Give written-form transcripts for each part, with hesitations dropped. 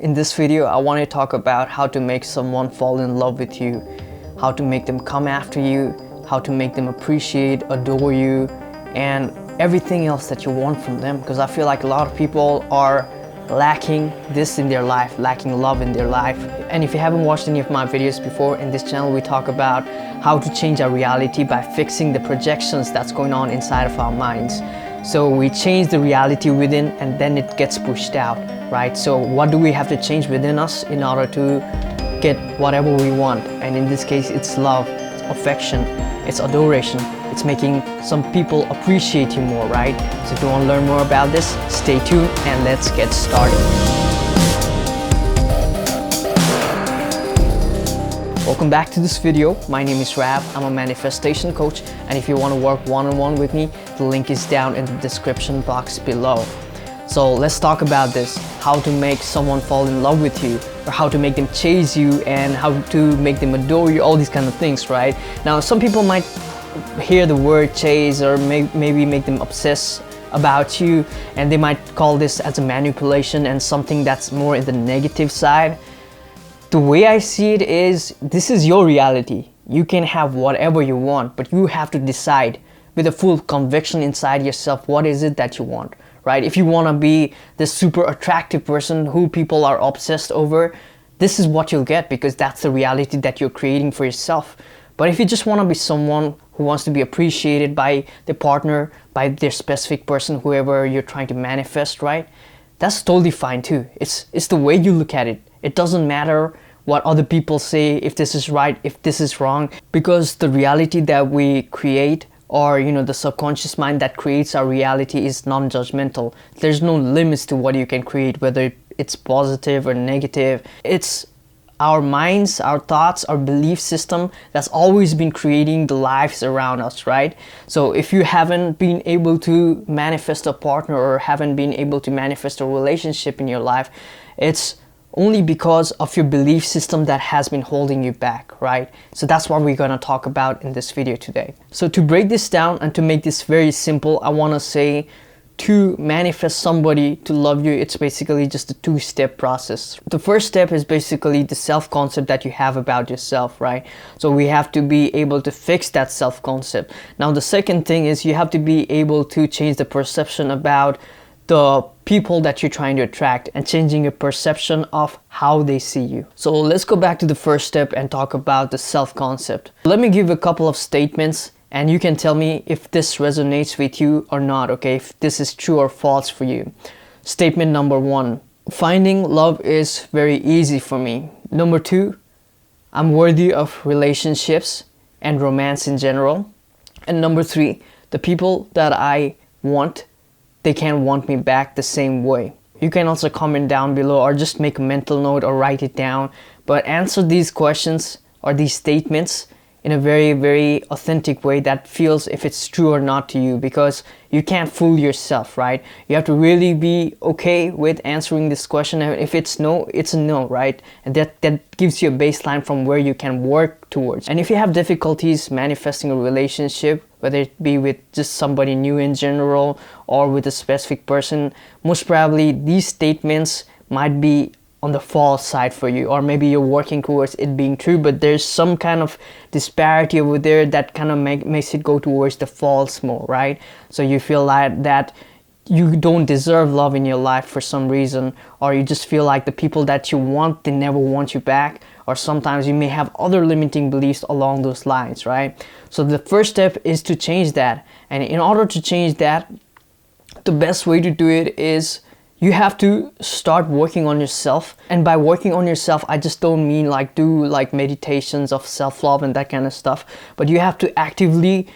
In this video, I want to talk about how to make someone fall in love with you, how to make them come after you, how to make them appreciate, adore you, and everything else that you want from them. Because I feel like a lot of people are lacking this in their life, lacking love in their life. And if you haven't watched any of my videos before, in this channel we talk about how to change our reality by fixing the projections that's going on inside of our minds. So we change the reality within and then it gets pushed out, right? So what do we have to change within us in order to get whatever we want? And in this case, it's love, it's affection, it's adoration. It's making some people appreciate you more, right? So if you want to learn more about this, stay tuned and let's get started. Welcome back to this video. My name is Rab. I'm a manifestation coach, and if you want to work one-on-one with me, the link is down in the description box below. So let's talk about this, how to make someone fall in love with you, or how to make them chase you, and how to make them adore you, all these kind of things, right? Now, some people might hear the word chase or maybe make them obsess about you, and they might call this as a manipulation and something that's more in the negative side. The way I see it is, this is your reality. You can have whatever you want, but you have to decide with a full conviction inside yourself, what is it that you want, right? If you want to be this super attractive person who people are obsessed over, this is what you'll get, because that's the reality that you're creating for yourself. But if you just want to be someone who wants to be appreciated by their partner, by their specific person, whoever you're trying to manifest, right? That's totally fine too. It's the way you look at it. It doesn't matter what other people say, if this is right, if this is wrong, because the reality that we create, or the subconscious mind that creates our reality, is non-judgmental. There's no limits to what you can create, whether it's positive or negative. It's our minds, our thoughts, our belief system that's always been creating the lives around us, right? So if you haven't been able to manifest a partner or haven't been able to manifest a relationship in your life, it's only because of your belief system that has been holding you back, right? So that's what we're gonna talk about in this video today. So to break this down and to make this very simple, I wanna say to manifest somebody to love you, it's basically just a two-step process. The first step is basically the self-concept that you have about yourself, right? So we have to be able to fix that self-concept. Now the second thing is you have to be able to change the perception about the people that you're trying to attract and changing your perception of how they see you. So let's go back to the first step and talk about the self-concept. Let me give a couple of statements and you can tell me if this resonates with you or not, okay? If this is true or false for you. Statement number 1, finding love is very easy for me. Number 2, I'm worthy of relationships and romance in general. And number 3, the people that I want, they can't want me back the same way. You can also comment down below or just make a mental note or write it down, but answer these questions or these statements in a very, very authentic way that feels if it's true or not to you, because you can't fool yourself, right? You have to really be okay with answering this question. And if it's no, it's a no, right? And that gives you a baseline from where you can work towards. And if you have difficulties manifesting a relationship, whether it be with just somebody new in general or with a specific person, most probably these statements might be on the false side for you, or maybe you're working towards it being true, but there's some kind of disparity over there that kind of makes it go towards the false more, right? So you feel like that you don't deserve love in your life for some reason, or you just feel like the people that you want, they never want you back, or sometimes you may have other limiting beliefs along those lines, right? So the first step is to change that, and in order to change that, the best way to do it is you have to start working on yourself. And by working on yourself, I just don't mean like do like meditations of self-love and that kind of stuff, but you have to actively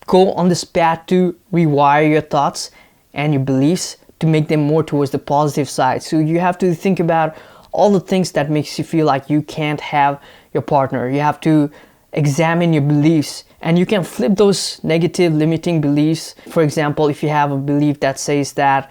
go on this path to rewire your thoughts and your beliefs to make them more towards the positive side. So you have to think about all the things that makes you feel like you can't have your partner. You have to examine your beliefs, and you can flip those negative limiting beliefs. For example, if you have a belief that says that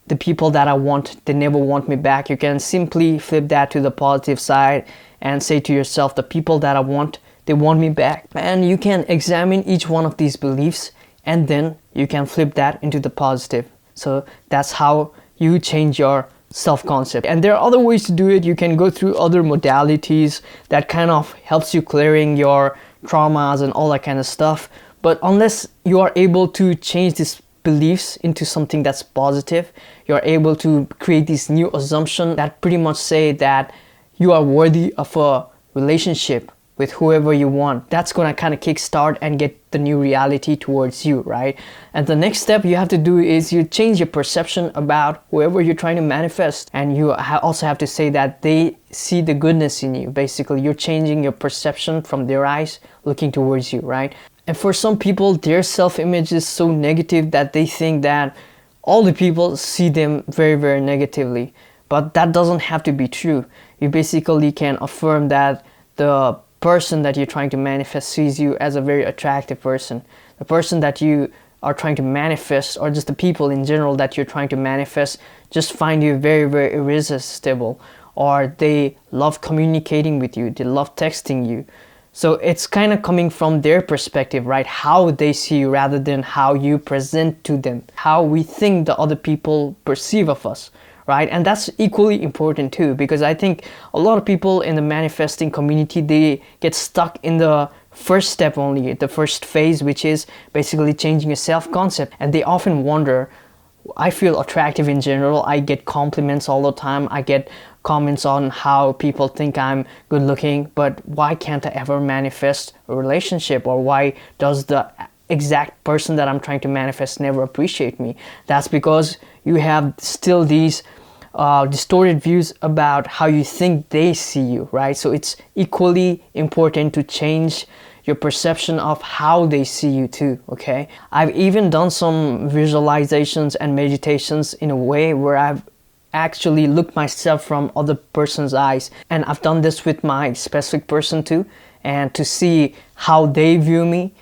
the people that I want, they never want me back, you can simply flip that to the positive side and say to yourself, the people that I want, they want me back. And you can examine each one of these beliefs and then you can flip that into the positive. So that's how you change your self-concept. And there are other ways to do it. You can go through other modalities that kind of helps you clearing your traumas and all that kind of stuff. But unless you are able to change these beliefs into something that's positive, you're able to create these new assumptions that pretty much say that you are worthy of a relationship with whoever you want. That's gonna kind of kickstart and get the new reality towards you, right? And the next step you have to do is you change your perception about whoever you're trying to manifest. And you also have to say that they see the goodness in you. Basically, you're changing your perception from their eyes looking towards you, right? And for some people, their self-image is so negative that they think that all the people see them very, very negatively. But that doesn't have to be true. You basically can affirm that the person that you're trying to manifest sees you as a very attractive person. The person that you are trying to manifest, or just the people in general that you're trying to manifest, just find you very, very irresistible, or they love communicating with you, they love texting you. So it's kind of coming from their perspective, right? How they see you rather than how you present to them, how we think the other people perceive of us. Right? And that's equally important too, because I think a lot of people in the manifesting community, they get stuck in the first step only, the first phase, which is basically changing your self-concept. And they often wonder, I feel attractive in general, I get compliments all the time, I get comments on how people think I'm good looking, but why can't I ever manifest a relationship? Or why does the exact person that I'm trying to manifest never appreciate me? That's because you have still these distorted views about how you think they see you, right? So it's equally important to change your perception of how they see you too, okay? I've even done some visualizations and meditations in a way where I've actually looked myself from other person's eyes, and I've done this with my specific person too, and to see how they view me.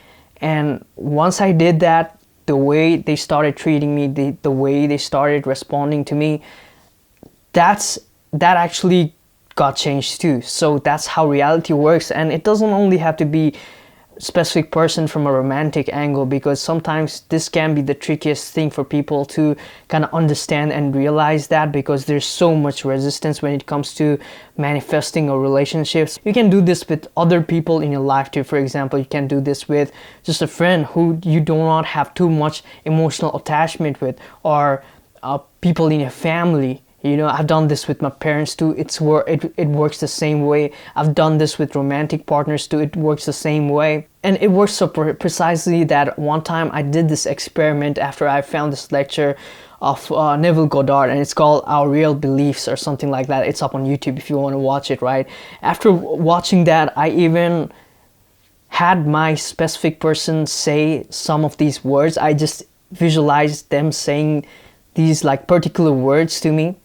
And once I did that, the way they started treating me, the way they started responding to me, that actually got changed too. So that's how reality works. And it doesn't only have to be a specific person from a romantic angle, because sometimes this can be the trickiest thing for people to kind of understand and realize that, because there's so much resistance when it comes to manifesting or relationships. You can do this with other people in your life too. For example, you can do this with just a friend who you do not have too much emotional attachment with, or people in your family. You know, I've done this with my parents too. It works the same way. I've done this with romantic partners too. It works the same way. And it works so precisely that one time I did this experiment after I found this lecture of Neville Goddard, and it's called Our Real Beliefs or something like that. It's up on YouTube if you want to watch it, right? After watching that, I even had my specific person say some of these words. I just visualized them saying these like particular words to me,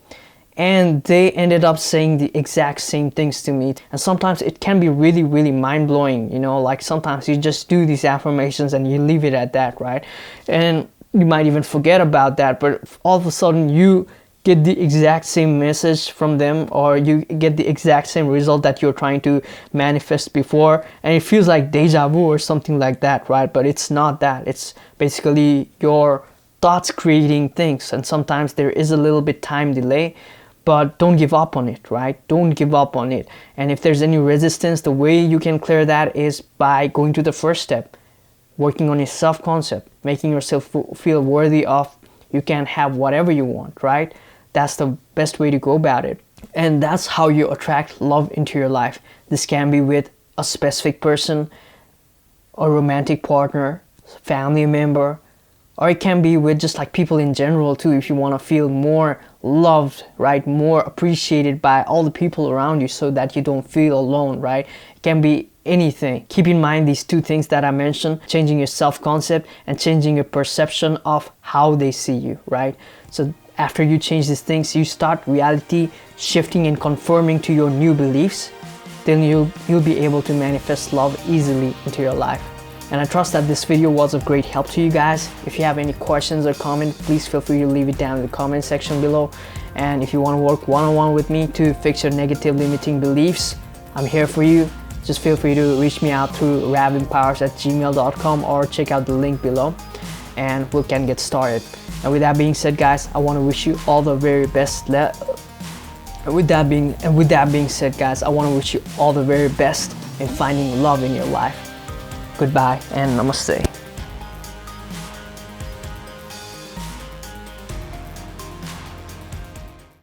and they ended up saying the exact same things to me. And sometimes it can be really, really mind-blowing, you know, like sometimes you just do these affirmations and you leave it at that, right? And you might even forget about that, but all of a sudden you get the exact same message from them, or you get the exact same result that you're trying to manifest before, and it feels like deja vu or something like that, right? But it's not that. It's basically your thoughts creating things, and sometimes there is a little bit time delay, but don't give up on it, right? Don't give up on it. And if there's any resistance, the way you can clear that is by going to the first step, working on your self-concept, making yourself feel worthy of you can have whatever you want, right? That's the best way to go about it. And that's how you attract love into your life. This can be with a specific person, a romantic partner, family member, or it can be with just like people in general too, if you want to feel more loved, right? More appreciated by all the people around you, so that you don't feel alone, right? It can be anything. Keep in mind these two things that I mentioned: changing your self-concept and changing your perception of how they see you, right? So after you change these things, you start reality shifting and conforming to your new beliefs, then you'll be able to manifest love easily into your life. And I trust that this video was of great help to you guys. If you have any questions or comments, please feel free to leave it down in the comment section below. And if you want to work one-on-one with me to fix your negative limiting beliefs, I'm here for you. Just feel free to reach me out through ravempowers@gmail.com or check out the link below, and we can get started. And with that being said, guys, I want to wish you all the very best And with that being said, guys, I want to wish you all the very best in finding love in your life. Goodbye and namaste.